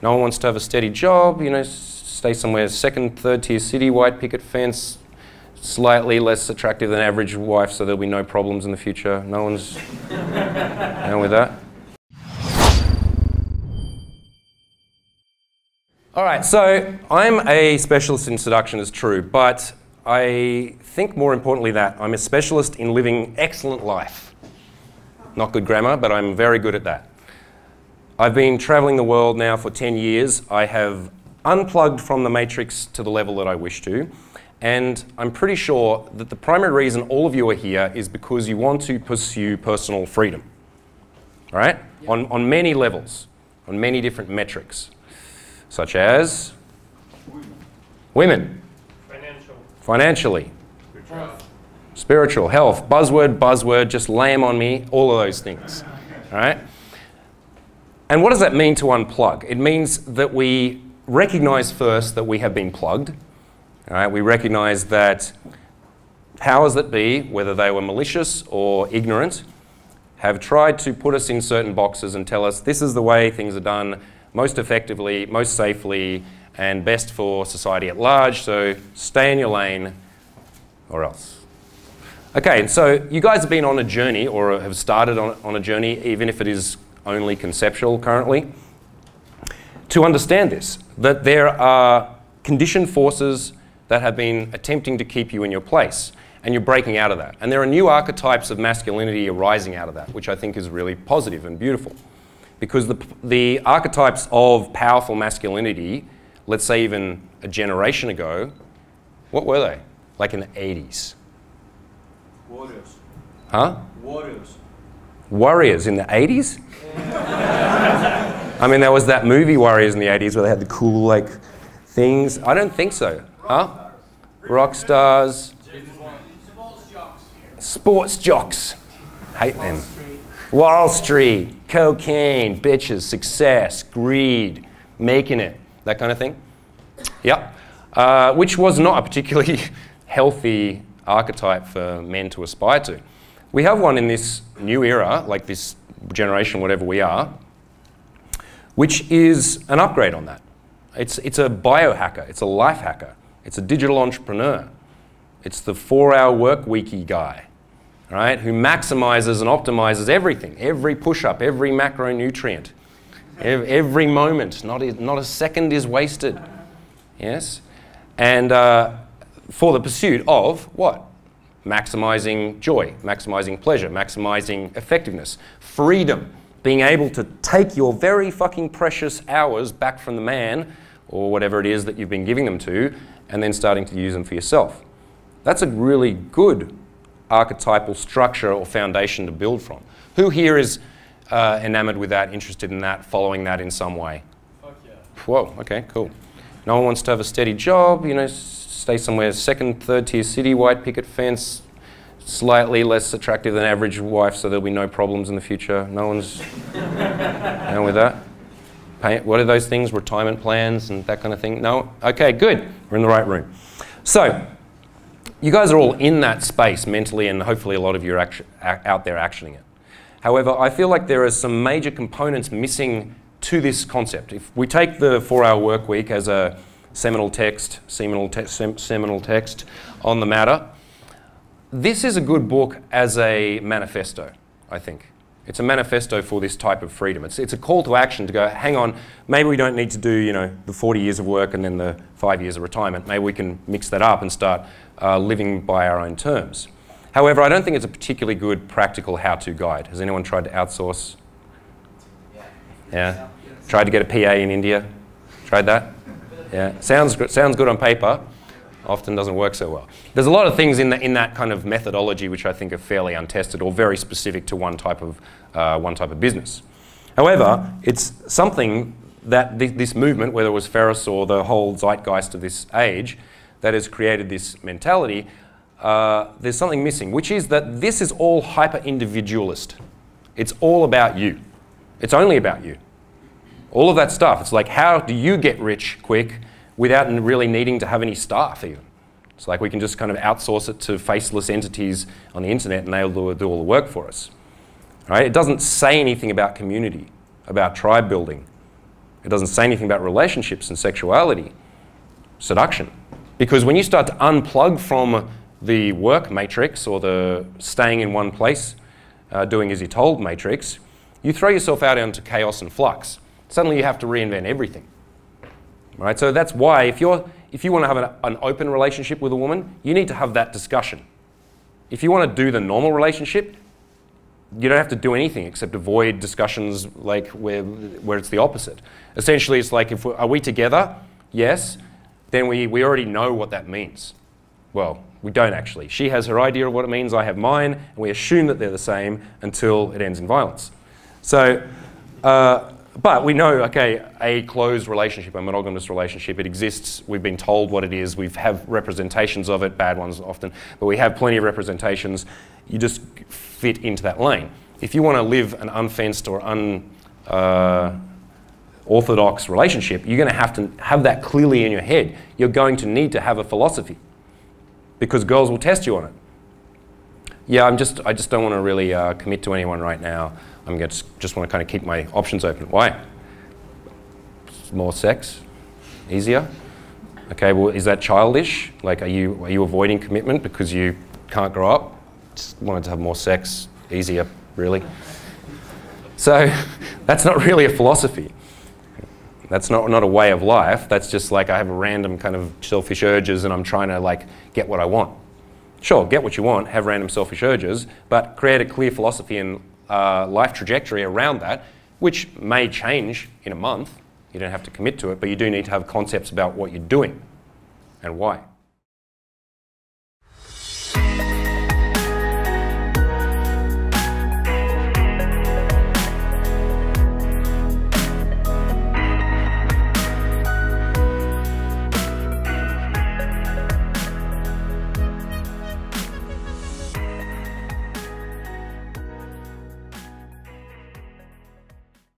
No one wants to have a steady job, you know, stay somewhere second, third tier city, white picket fence, slightly less attractive than average wife, so there'll be no problems in the future. No one's down with that. All right, so I'm a specialist in seduction, is true, but I think more importantly that I'm a specialist in living excellent life. Not good grammar, but I'm very good at that. I've been traveling the world now for 10 years. I have unplugged from the matrix to the level that I wish to, and I'm pretty sure that the primary reason all of you are here is because you want to pursue personal freedom, all right? Yep. On many levels, on many different metrics. Such as women, financially, spiritual, health, buzzword, just lay 'em on me, all of those things, all right? And what does that mean to unplug? It means that we recognize first that we have been plugged, all right? We recognize that powers that be, whether they were malicious or ignorant, have tried to put us in certain boxes and tell us this is the way things are done most effectively, most safely, and best for society at large, so stay in your lane or else. Okay, so you guys have been on a journey, or have started on a journey, even if it is only conceptual currently, to understand this, that there are conditioned forces that have been attempting to keep you in your place, and you're breaking out of that. And there are new archetypes of masculinity arising out of that, which I think is really positive and beautiful. Because the archetypes of powerful masculinity, let's say even a generation ago, what were they? Like in the 80s? Warriors. Huh? Warriors. Warriors in the 80s? I mean, there was that movie Warriors in the 80s where they had the cool, like, things. I don't think so. Huh? Rock stars. Sports jocks. Sports jocks. Hate them. Wall Street, cocaine, bitches, success, greed, making it, that kind of thing. Yep. Which was not a particularly healthy archetype for men to aspire to. We have one in this new era, like this generation, whatever we are, which is an upgrade on that. It's a biohacker, it's a life hacker, it's a digital entrepreneur, it's the 4-hour work weeky guy. Right, who maximizes and optimizes everything, every push-up, every macronutrient, every moment, not a second is wasted, yes? And for the pursuit of what? Maximizing joy, maximizing pleasure, maximizing effectiveness, freedom, being able to take your very fucking precious hours back from the man, or whatever it is that you've been giving them to, and then starting to use them for yourself. That's a really good archetypal structure or foundation to build from. Who here is enamored with that, interested in that, following that in some way? Fuck yeah. Whoa, okay, cool. No one wants to have a steady job, you know, stay somewhere second, third tier city, white picket fence, slightly less attractive than average wife, so there'll be no problems in the future. No one's down with that? What are those things? Retirement plans and that kind of thing? No? Okay, good. We're in the right room. So, you guys are all in that space mentally, and hopefully a lot of you are out there actioning it. However, I feel like there are some major components missing to this concept. If we take the 4-hour work week as a seminal text on the matter, this is a good book as a manifesto, I think. It's a manifesto for this type of freedom. It's a call to action to go, hang on, maybe we don't need to do, you know, the 40 years of work and then the 5 years of retirement. Maybe we can mix that up and start living by our own terms. However, I don't think it's a particularly good practical how-to guide. Has anyone tried to outsource? Yeah? Tried to get a PA in India? Tried that? Yeah. Sounds good on paper. Often doesn't work so well. There's a lot of things in that kind of methodology which I think are fairly untested or very specific to one type of business. However, it's something that this movement, whether it was Ferris or the whole zeitgeist of this age, that has created this mentality, there's something missing, which is that this is all hyper-individualist. It's all about you. It's only about you. All of that stuff. It's like, how do you get rich quick without really needing to have any staff even? It's like we can just kind of outsource it to faceless entities on the internet and they'll do all the work for us. Right? It doesn't say anything about community, about tribe building. It doesn't say anything about relationships and sexuality, seduction. Because when you start to unplug from the work matrix or the staying in one place, doing as you're told matrix, you throw yourself out into chaos and flux. Suddenly you have to reinvent everything. Right? So that's why if you want to have an open relationship with a woman, you need to have that discussion. If you want to do the normal relationship, you don't have to do anything except avoid discussions like where it's the opposite. Essentially, it's like, are we together? Yes. Then we already know what that means. Well, we don't actually. She has her idea of what it means, I have mine, and we assume that they're the same until it ends in violence. So, but we know, okay, a closed relationship, a monogamous relationship, it exists. We've been told what it is. We have representations of it, bad ones often, but we have plenty of representations. You just fit into that lane. If you want to live an unfenced or unorthodox relationship, you're going to have that clearly in your head. You're going to need to have a philosophy because girls will test you on it. Yeah, I just don't want to really commit to anyone right now. I'm going to just want to kind of keep my options open. Why? More sex? Easier? Okay, well, is that childish? Like, are you avoiding commitment because you can't grow up? Just wanted to have more sex, easier, really. So that's not really a philosophy. That's not a way of life. That's just like I have random kind of selfish urges and I'm trying to like get what I want. Sure, get what you want, have random selfish urges, but create a clear philosophy and life trajectory around that, which may change in a month. You don't have to commit to it, but you do need to have concepts about what you're doing and why.